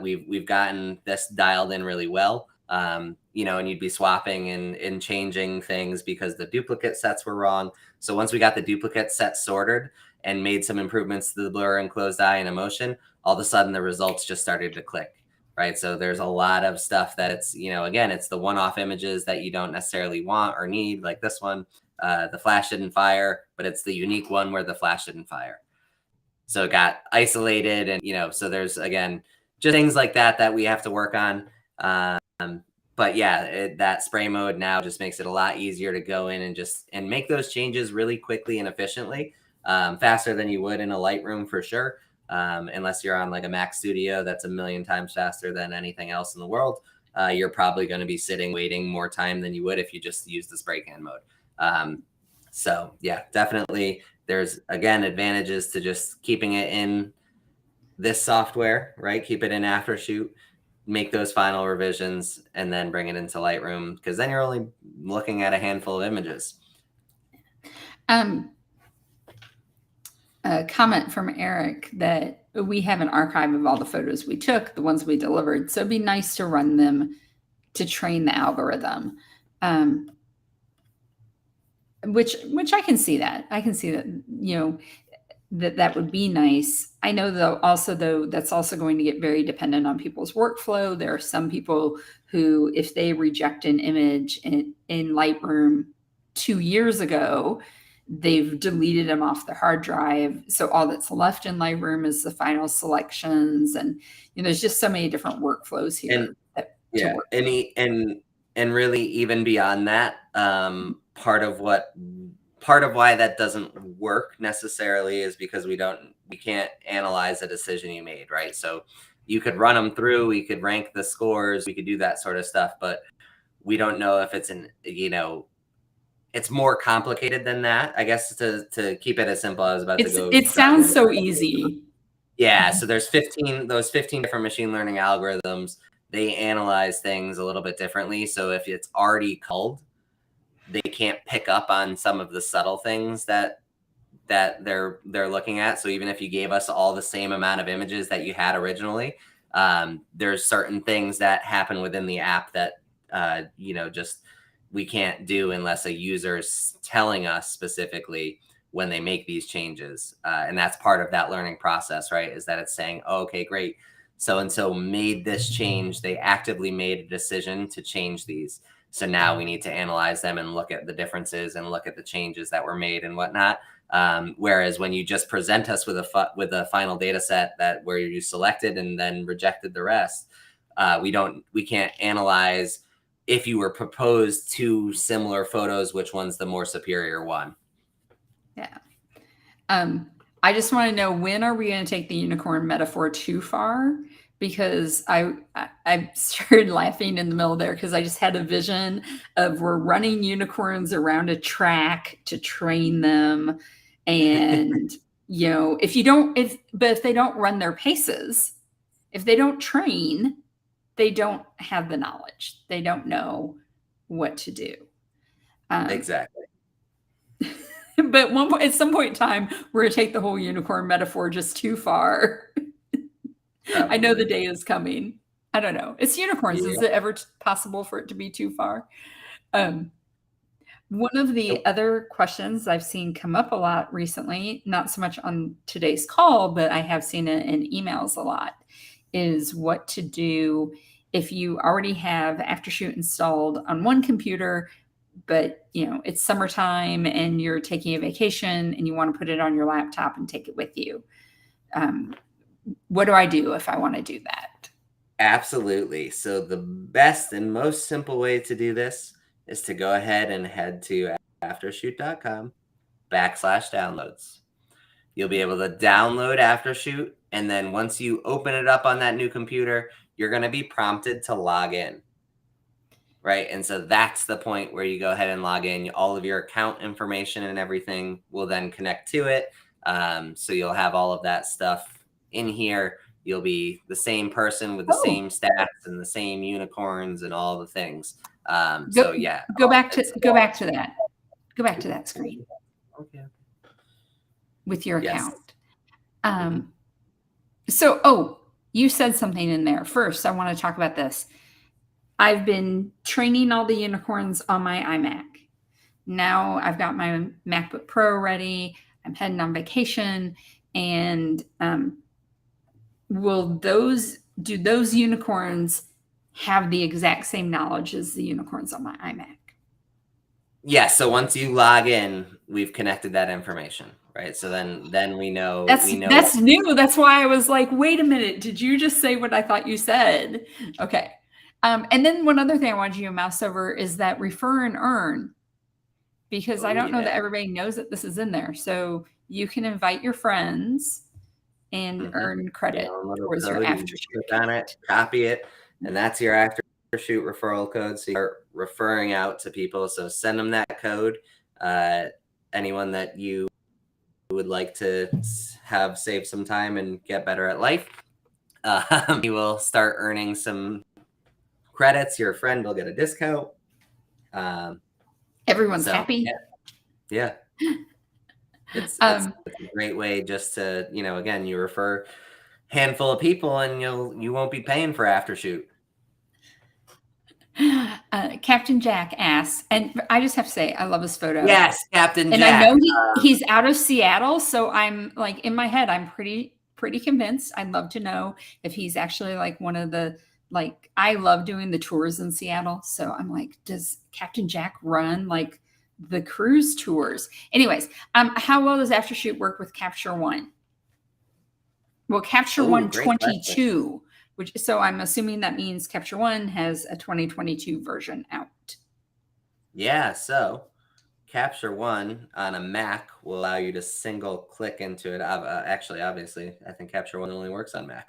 We've gotten this dialed in really well. And you'd be swapping and changing things because the duplicate sets were wrong. So once we got the duplicate set sorted and made some improvements to the blur and closed eye and emotion, all of a sudden the results just started to click. Right. So there's a lot of stuff that it's, again, it's the one-off images that you don't necessarily want or need, like this one. The flash didn't fire, but it's the unique one where the flash didn't fire. So it got isolated, and so there's, again, just things like that we have to work on. But yeah, that spray mode now just makes it a lot easier to go in and make those changes really quickly and efficiently, faster than you would in a Lightroom for sure. Unless you're on like a Mac Studio, that's a million times faster than anything else in the world. You're probably going to be waiting more time than you would if you just use the spray can mode. So yeah, definitely there's, again, advantages to just keeping it in this software, right? Keep it in AfterShoot, make those final revisions, and then bring it into Lightroom, because then you're only looking at a handful of images. A comment from Eric that we have an archive of all the photos we took, the ones we delivered. So it'd be nice to run them to train the algorithm. Which I can see that. I can see that, that would be nice. I know though, that's also going to get very dependent on people's workflow. There are some people who, if they reject an image in Lightroom 2 years ago, they've deleted them off their hard drive. So all that's left in Lightroom is the final selections. And there's just so many different workflows here. And really, even beyond that, part of why that doesn't work necessarily is because we can't analyze a decision you made, right? So you could run them through, we could rank the scores, we could do that sort of stuff, but we don't know if it's it's more complicated than that. I guess to keep it as simple, I was about to go. It sounds so easy. Yeah. So there's 15 different machine learning algorithms. They analyze things a little bit differently. So if it's already culled, they can't pick up on some of the subtle things that they're looking at. So even if you gave us all the same amount of images that you had originally, there's certain things that happen within the app that just we can't do unless a user's telling us specifically when they make these changes. And that's part of that learning process, right? Is that it's saying, oh, okay, great. So-and-so made this change. They actively made a decision to change these. So now we need to analyze them and look at the differences and look at the changes that were made and whatnot. Whereas when you just present us with a final data set where you selected and then rejected the rest, we can't analyze if you were proposed two similar photos, which one's the more superior one. Yeah. I just want to know, when are we going to take the unicorn metaphor too far? Because I started laughing in the middle there because I just had a vision of we're running unicorns around a track to train them. And, if they don't run their paces, if they don't train, they don't have the knowledge. They don't know what to do. Exactly. But at some point in time, we're going to take the whole unicorn metaphor just too far. I know the Probably. day is coming. I don't know. It's unicorns. Yeah. Is it ever possible for it to be too far? Um, One of the Nope. other questions I've seen come up a lot recently, not so much on today's call, but I have seen it in emails a lot, is what to do if you already have AfterShoot installed on one computer, but it's summertime and you're taking a vacation and you want to put it on your laptop and take it with you. What do I do if I want to do that? Absolutely. So the best and most simple way to do this is to go ahead and head to aftershoot.com/downloads. You'll be able to download AfterShoot, and then once you open it up on that new computer, you're going to be prompted to log in. Right. And so that's the point where you go ahead and log in. All of your account information and everything will then connect to it. So you'll have all of that stuff in here. You'll be the same person with the same stats and the same unicorns and all the things. So yeah, go back to that. Go back to that screen. Okay. With your Yes. account. So, you said something in there. First, I want to talk about this. I've been training all the unicorns on my iMac. Now I've got my MacBook Pro ready. I'm heading on vacation. And do those unicorns have the exact same knowledge as the unicorns on my iMac? Yeah. So once you log in, we've connected that information. Right. So then we know. That's new. That's why I was like, wait a minute. Did you just say what I thought you said? Okay. And then one other thing I wanted you to mouse over is that refer and earn, because I don't know that everybody knows that this is in there. So you can invite your friends and earn credit towards your AfterShoot. Click on it, copy it, and that's your AfterShoot referral code. So you start referring out to people. So send them that code. Anyone that you would like to have save some time and get better at life, you will start earning some credits. Your friend will get a discount. Everyone's happy. Yeah. It's a great way just to, again, you refer a handful of people and you won't be paying for AfterShoot. Captain Jack asks, and I just have to say, I love his photo. Yes, Captain Jack. And I know he's out of Seattle, so I'm like, in my head, I'm pretty convinced. I'd love to know if he's actually like one of the, like, I love doing the tours in Seattle. So I'm like, does Captain Jack run like the cruise tours? Anyways, how well does AfterShoot work with Capture One? Well, Capture One 22, so I'm assuming that means Capture One has a 2022 version out. Yeah, so Capture One on a Mac will allow you to single click into it. Actually, obviously, I think Capture One only works on Mac.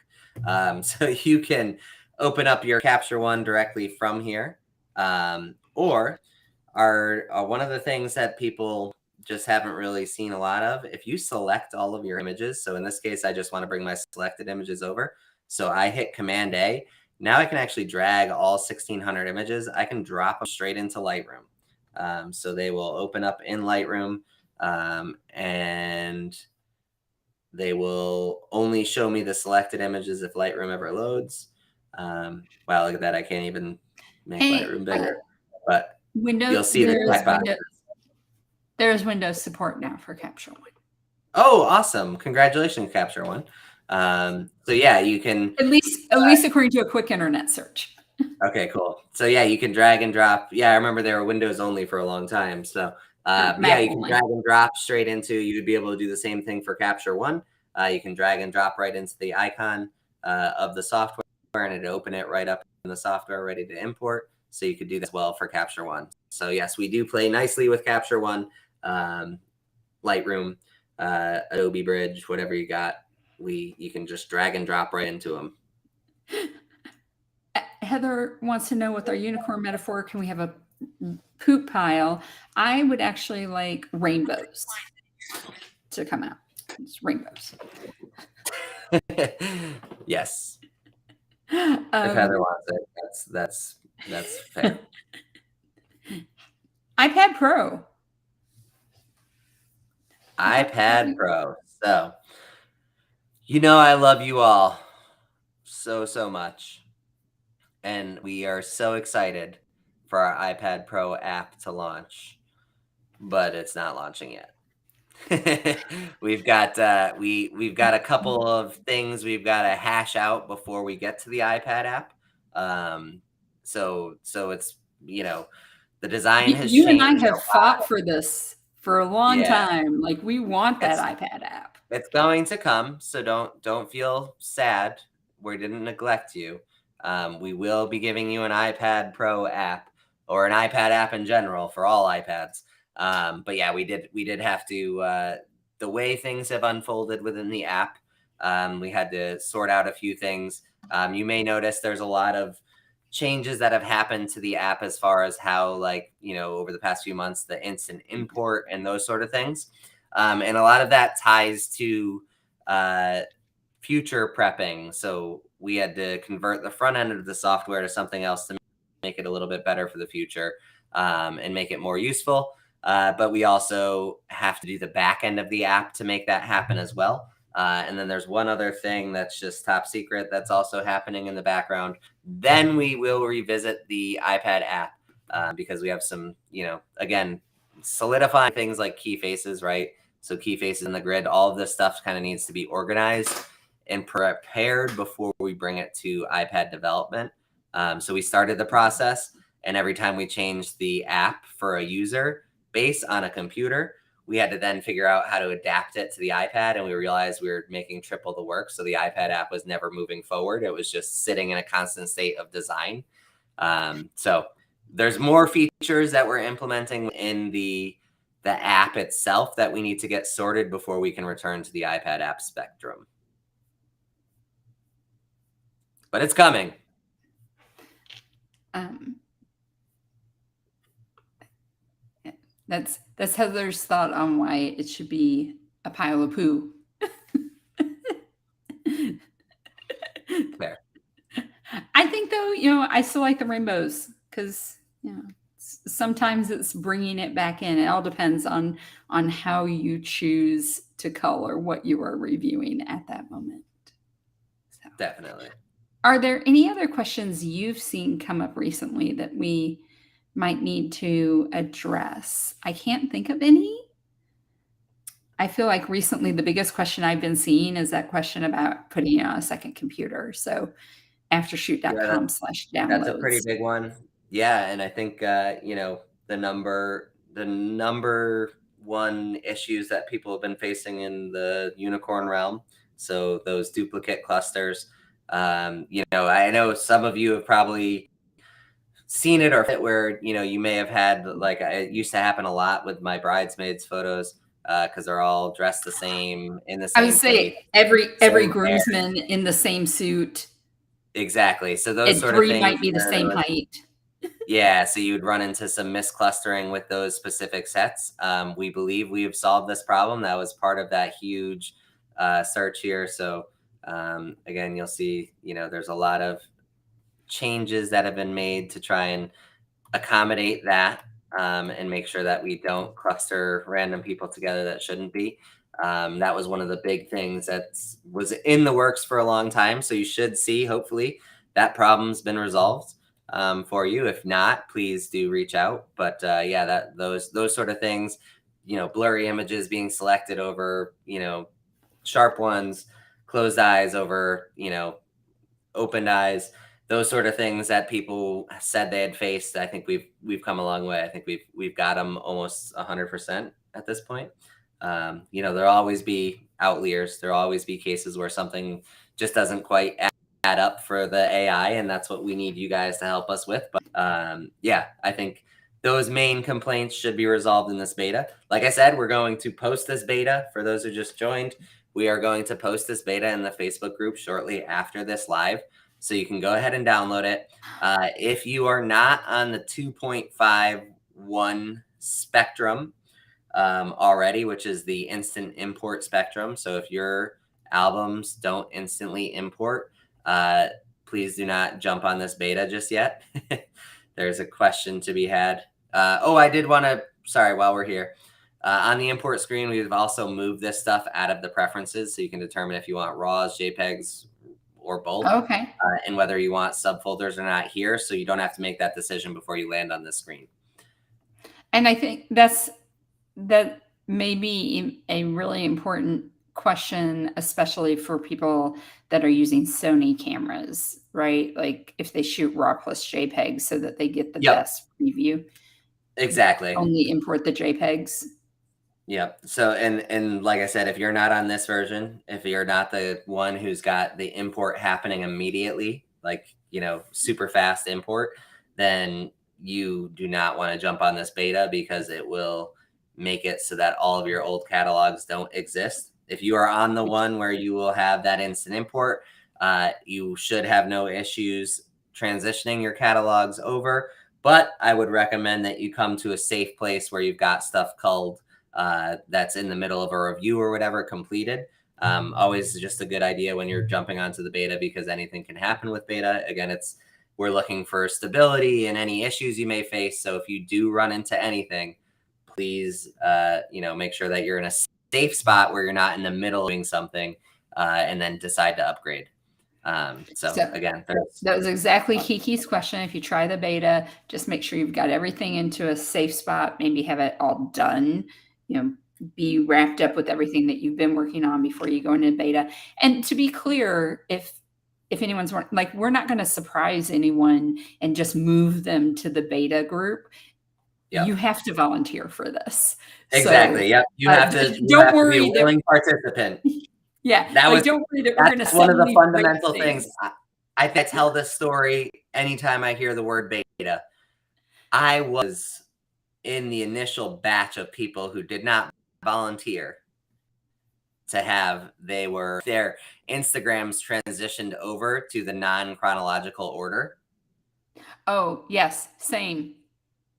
So you can open up your Capture One directly from here. Or one of the things that people just haven't really seen a lot of, if you select all of your images, so in this case, I just want to bring my selected images over. So I hit Command A. Now I can actually drag all 1,600 images. I can drop them straight into Lightroom. So they will open up in Lightroom, and they will only show me the selected images if Lightroom ever loads. Wow, look at that. I can't even make Lightroom bigger. But Windows, you'll see the checkboxes. There's Windows support now for Capture One. Oh, awesome. Congratulations, Capture One. So yeah, you can at least according to a quick internet search. Okay, cool. So yeah, you can drag and drop. Yeah, I remember they were Windows only for a long time. So yeah, you can drag and drop straight into. You'd be able to do the same thing for Capture One. You can drag and drop right into the icon of the software, and it'd open it right up in the software ready to import. So you could do that as well for Capture One. So yes, we do play nicely with Capture One, Lightroom, Adobe Bridge, whatever you got. You can just drag and drop right into them. Heather wants to know, with our unicorn metaphor, can we have a poop pile? I would actually like rainbows to come out. It's rainbows. Yes. If Heather wants it, that's fair. iPad Pro. iPad Pro. So, I love you all so much. And we are so excited for our iPad Pro app to launch, but it's not launching yet. We've got we've got a couple of things we've got to hash out before we get to the iPad app. So it's the design has You and I changed a have lot. fought for this for a long Yeah, time. Like, we want that it's iPad app. it's going to come, so don't feel sad. We didn't neglect you. We will be giving you an iPad Pro app or an iPad app in general for all iPads. But yeah, we did have to the way things have unfolded within the app. We had to sort out a few things. You may notice there's a lot of changes that have happened to the app as far as how, like, over the past few months, the instant import and those sort of things. And a lot of that ties to future prepping. So we had to convert the front end of the software to something else to make it a little bit better for the future, and make it more useful. But we also have to do the back end of the app to make that happen as well. And then there's one other thing that's just top secret that's also happening in the background. Then we will revisit the iPad app, because we have some, again, solidifying things like key faces, right? So key faces in the grid, all of this stuff kind of needs to be organized and prepared before we bring it to iPad development. So we started the process, and every time we changed the app for a user base on a computer, we had to then figure out how to adapt it to the iPad, and we realized we were making triple the work. So the iPad app was never moving forward. It was just sitting in a constant state of design. So there's more features that we're implementing in the app itself that we need to get sorted before we can return to the iPad app spectrum. But it's coming. That's Heather's thought on why it should be a pile of poo. Fair. I think, though, I still like the rainbows because, sometimes it's bringing it back in. It all depends on how you choose to color what you are reviewing at that moment. So, Definitely. are there any other questions you've seen come up recently that we might need to address? I can't think of any. I feel like recently the biggest question I've been seeing is that question about putting on a second computer. So Yeah, that's a pretty aftershoot.com/downloads. big one. Yeah, and I think the number one issues that people have been facing in the unicorn realm. So those duplicate clusters. I know some of you have probably seen it, or where you may have had, like, it used to happen a lot with my bridesmaids photos, because they're all dressed the same in the I would same place, say every same hair. groomsman in the same suit, Exactly. So those and sort of 3 things might be the where there same was, height. yeah, so you'd run into some misclustering with those specific sets. We believe we have solved this problem. That was part of that huge search here. So again, you'll see, there's a lot of changes that have been made to try and accommodate that, and make sure that we don't cluster random people together that shouldn't be. That was one of the big things that was in the works for a long time. So you should see, hopefully, that problem's been resolved for you. If not, please do reach out. But yeah, those sort of things, blurry images being selected over, sharp ones, closed eyes over, opened eyes, those sort of things that people said they had faced. I think we've come a long way. I think we've got them almost 100% at this point. There'll always be outliers. There'll always be cases where something just doesn't quite add up for the AI, and that's what we need you guys to help us with. But yeah, I think those main complaints should be resolved in this beta. Like I said, we're going to post this beta for those who just joined. We are going to post this beta in the Facebook group shortly after this live, so you can go ahead and download it. If you are not on the 2.51 spectrum already, which is the instant import spectrum, so if your albums don't instantly import, please do not jump on this beta just yet. There's a question to be had. I did want to, sorry, while we're here, on the import screen, we've also moved this stuff out of the preferences so you can determine if you want RAWs, JPEGs, or both, Okay. and whether you want subfolders or not here, so you don't have to make that decision before you land on the screen. And I think that may be a really important question, especially for people that are using Sony cameras, right? Like if they shoot RAW plus JPEG so that they get the Yep. best preview. Exactly. Only import the JPEGs. Yep. So, and like I said, if you're not on this version, if you're not the one who's got the import happening immediately, like, super fast import, then you do not want to jump on this beta because it will make it so that all of your old catalogs don't exist. If you are on the one where you will have that instant import, you should have no issues transitioning your catalogs over. But I would recommend that you come to a safe place where you've got stuff culled that's in the middle of a review or whatever completed. Always just a good idea when you're jumping onto the beta because anything can happen with beta. Again, we're looking for stability and any issues you may face. So if you do run into anything, please, make sure that you're in a safe spot where you're not in the middle of doing something and then decide to upgrade. So again, that was exactly Kiki's question. If you try the beta, just make sure you've got everything into a safe spot, maybe have it all done, be wrapped up with everything that you've been working on before you go into beta. And to be clear, if anyone's like, we're not going to surprise anyone and just move them to the beta group. Yep. You have to volunteer for this. Exactly. So, yep. You have to. Don't worry. Be a willing participant. Yeah. Don't worry that we're going to. That's one of the fundamental things. I tell this story anytime I hear the word beta. I was in the initial batch of people who did not volunteer to have their Instagrams transitioned over to the non-chronological order. Oh, yes, same.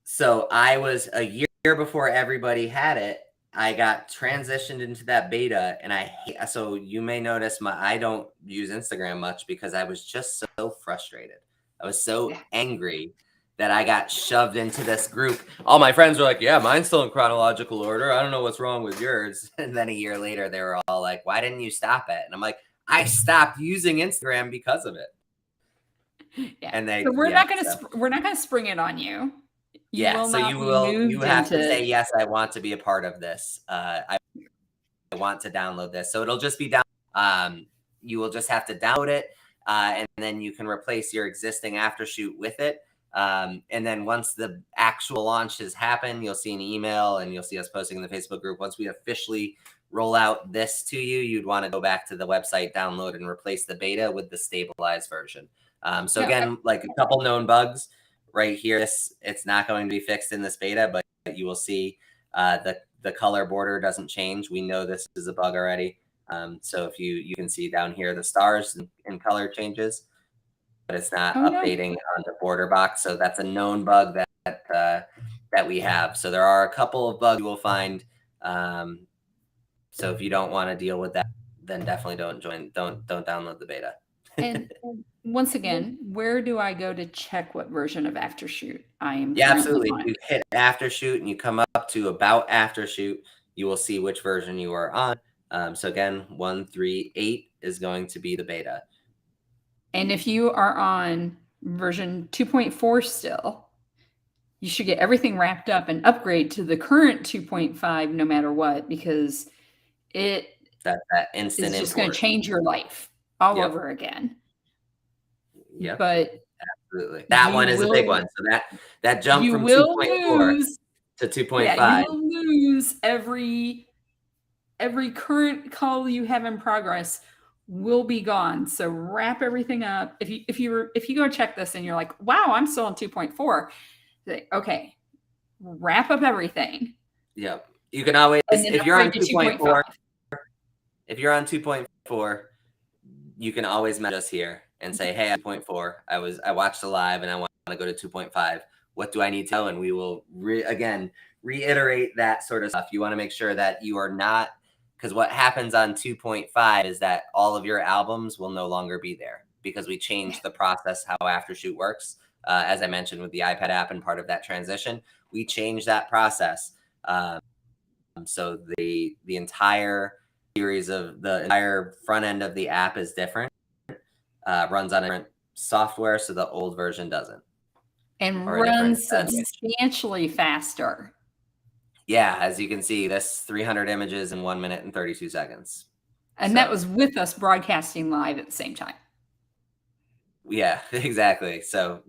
So I was a year before everybody had it. I got transitioned into that beta, and so you may notice I don't use Instagram much because I was just so frustrated. I was so angry that I got shoved into this group. All my friends were like, yeah, mine's still in chronological order. I don't know what's wrong with yours. And then a year later, they were all like, why didn't you stop it? And I'm like, I stopped using Instagram because of it. Yeah. And so we're not going to spring it on you. You have to say, yes, I want to be a part of this. I want to download this. So it'll just be down. You will just have to download it. And then you can replace your existing AfterShoot with it. And then once the actual launch has happened, you'll see an email and you'll see us posting in the Facebook group. Once we officially roll out this to you, you'd want to go back to the website, download and replace the beta with the stabilized version. So again, like a couple known bugs right here. It's not going to be fixed in this beta, but you will see the color border doesn't change. We know this is a bug already. So if you can see down here, the stars in color changes, but it's not updating on the border box. So that's a known bug that we have. So there are a couple of bugs you will find. So if you don't want to deal with that, then definitely don't download the beta. And once again, where do I go to check what version of AfterShoot I am? Yeah, absolutely. You hit AfterShoot and you come up to About AfterShoot. You will see which version you are on. So again, 1.3.8 is going to be the beta. And if you are on version 2.4 still, you should get everything wrapped up and upgrade to the current 2.5 no matter what, because that instant is just going to change your life all over again. Yeah, but absolutely, that one is a big one. So that jump from 2.4 to 2.5, yeah, you will lose every current call you have in progress will be gone. So wrap everything up. If you go check this and you're like, wow, I'm still on 2.4, okay, wrap up everything. Yep, you can always, if you're on 2.4, if you're on 2.4, you can always message us here and say, hey, I'm 2.4. I watched the live and I want to go to 2.5. What do I need to know? And we will reiterate that sort of stuff. You want to make sure that you are not, because what happens on 2.5 is that all of your albums will no longer be there. because we changed the process how AfterShoot works. As I mentioned with the iPad app and part of that transition, we changed that process. So the entire series of the entire front end of the app is different, runs on a different software, so the old version doesn't. And runs substantially faster. Yeah, as you can see, that's 300 images in 1 minute and 32 seconds. And that was with us broadcasting live at the same time. Yeah, exactly. So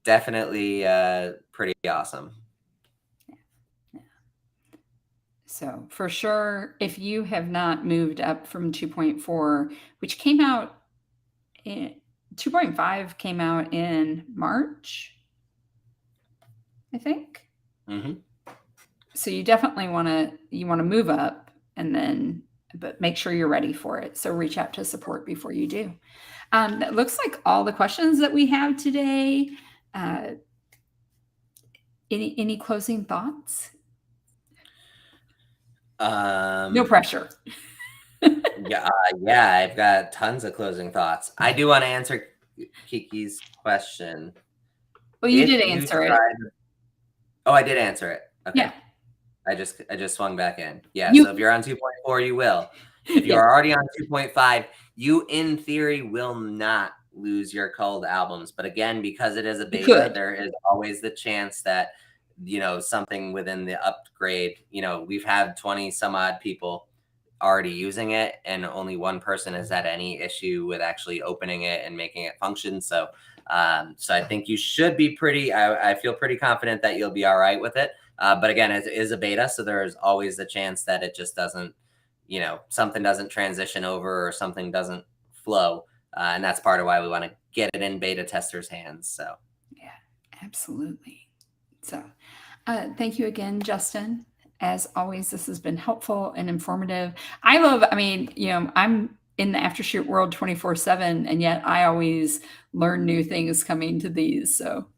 definitely pretty awesome. So for sure, if you have not moved up from 2.4, which came out in 2.5 came out in March, I think. So you definitely want to move up, and then, but make sure you're ready for it. So reach out to support before you do. That looks like all the questions that we have today. Any closing thoughts? No pressure. Yeah, I've got tons of closing thoughts. I do want to answer Kiki's question. Well, you did answer it. Oh, I did answer it. Okay. Yeah. I just swung back in. Yeah. So if you're on 2.4, you will. If you're already on 2.5, you in theory will not lose your culled albums. But again, because it is a beta, there is always the chance that, something within the upgrade, we've had 20 some odd people already using it, and only one person has had any issue with actually opening it and making it function. So I think you should be I feel pretty confident that you'll be all right with it. But again, it is a beta, so there is always the chance that it just doesn't, something doesn't transition over or something doesn't flow. And that's part of why we want to get it in beta testers' hands. So yeah, absolutely. So thank you again, Justin. As always, this has been helpful and informative. I'm in the AfterShoot world 24/7, and yet I always learn new things coming to these. So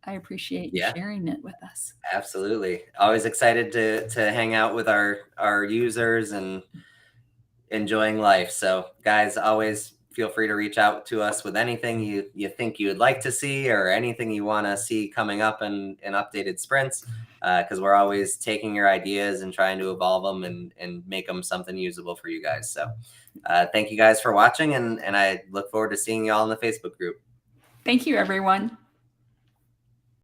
I appreciate you sharing it with us. Absolutely. Always excited to hang out with our users and enjoying life. So guys, always feel free to reach out to us with anything you think you would like to see, or anything you want to see coming up in updated sprints, because we're always taking your ideas and trying to evolve them and make them something usable for you guys. So thank you guys for watching, and I look forward to seeing you all in the Facebook group. Thank you, everyone.